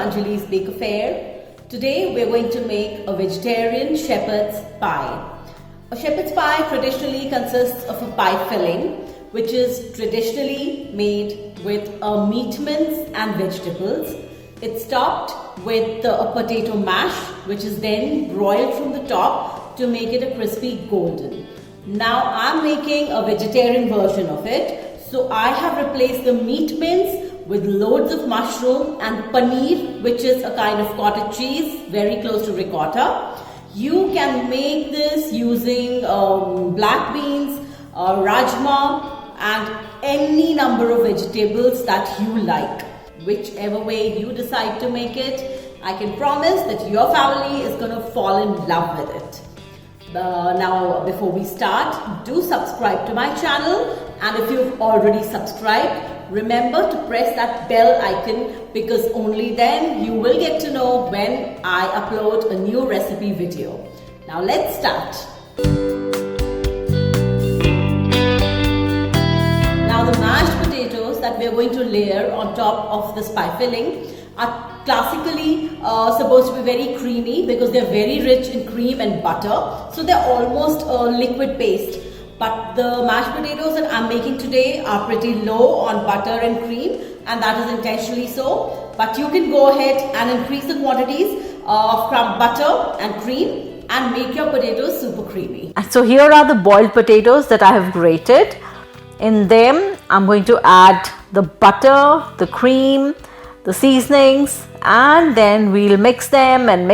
Anjali's Bakeaffair. Today we're going to make a vegetarian shepherd's pie. A shepherd's pie traditionally consists of a pie filling, which is traditionally made with meat mince and vegetables. It's topped with a potato mash, which is then broiled from the top to make it a crispy golden. Now I'm making a vegetarian version of it, so I have replaced the meat mince with loads of mushroom and paneer, which is a kind of cottage cheese very close to ricotta. You can make this using black beans, rajma and any number of vegetables that you like. Whichever way you decide to make it, I can promise that your family is going to fall in love with it. Now before we start, do subscribe to my channel, and if you've already subscribed, remember to press that bell icon, because only then you will get to know when I upload a new recipe video. Now let's start. Now the mashed potatoes that we are going to layer on top of this pie filling are classically supposed to be very creamy because they're very rich in cream and butter, so they're almost a liquid paste. But the mashed potatoes that I'm making today are pretty low on butter and cream, and that is intentionally so. But you can go ahead and increase the quantities of butter and cream and make your potatoes super creamy. So here are the boiled potatoes that I have grated. In them I'm going to add the butter, the cream, the seasonings, and then we'll mix them and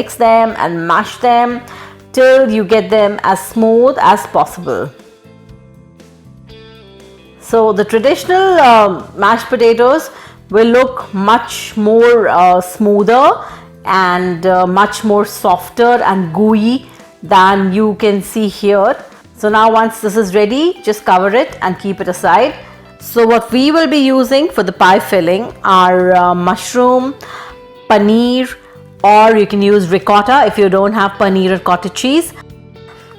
mash them till you get them as smooth as possible. So the traditional mashed potatoes will look much more smoother and much more softer and gooey than you can see here. So now once this is ready, just cover it and keep it aside. So what we will be using for the pie filling are mushroom, paneer, or you can use ricotta if you don't have paneer or cottage cheese.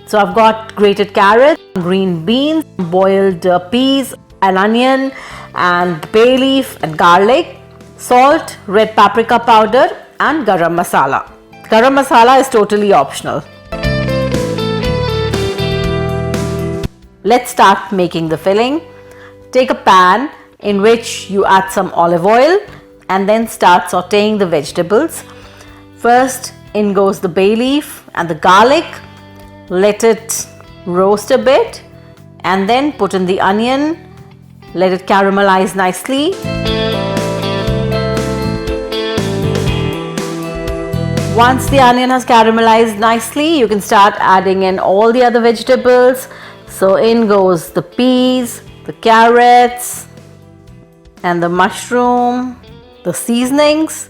So I've got grated carrots, green beans, boiled peas, an onion and bay leaf and garlic, salt, red paprika powder and garam masala. Garam masala is totally optional. Let's start making the filling. Take a pan in which you add some olive oil and then start sauteing the vegetables. First in goes the bay leaf and the garlic. Let it roast a bit and then put in the onion. Let it caramelize nicely. Once the onion has caramelized nicely, you can start adding in all the other vegetables. So in goes the peas, the carrots and the mushroom, the seasonings.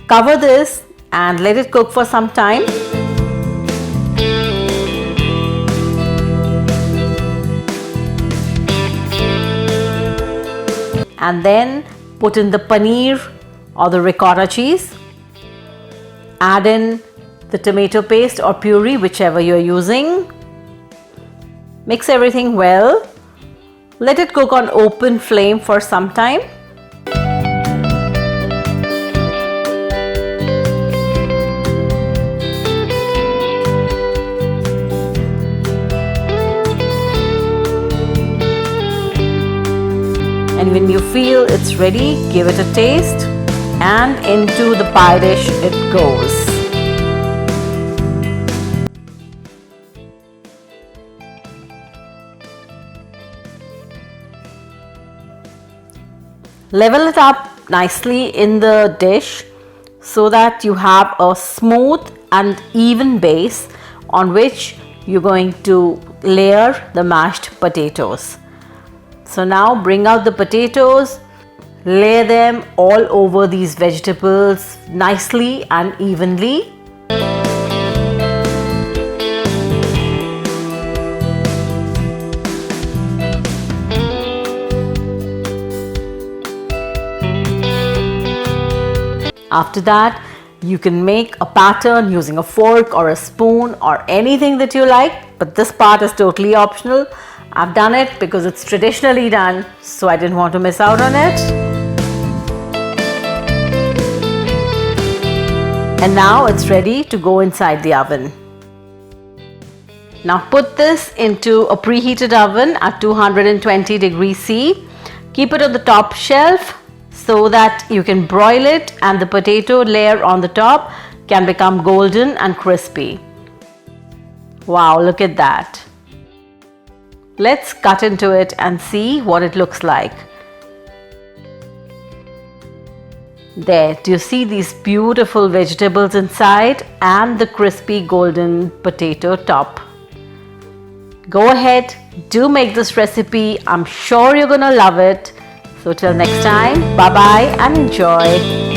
Cover this and let it cook for some time. And then put in the paneer or the ricotta cheese. Add in the tomato paste or puree, whichever you're using. Mix everything well. Let it cook on open flame for some time. And when you feel it's ready, give it a taste, and into the pie dish it goes. Level it up nicely in the dish so that you have a smooth and even base on which you're going to layer the mashed potatoes. So now bring out the potatoes, lay them all over these vegetables nicely and evenly. After that, you can make a pattern using a fork or a spoon or anything that you like, but this part is totally optional. I've done it because it's traditionally done, so I didn't want to miss out on it. And now it's ready to go inside the oven. Now put this into a preheated oven at 220 degrees C. Keep it on the top shelf so that you can broil it and the potato layer on the top can become golden and crispy. Wow, look at that. Let's cut into it and see what it looks like. There, do you see these beautiful vegetables inside and the crispy golden potato top? Go ahead, do make this recipe. I'm sure you're gonna love it. So till next time, bye bye and enjoy.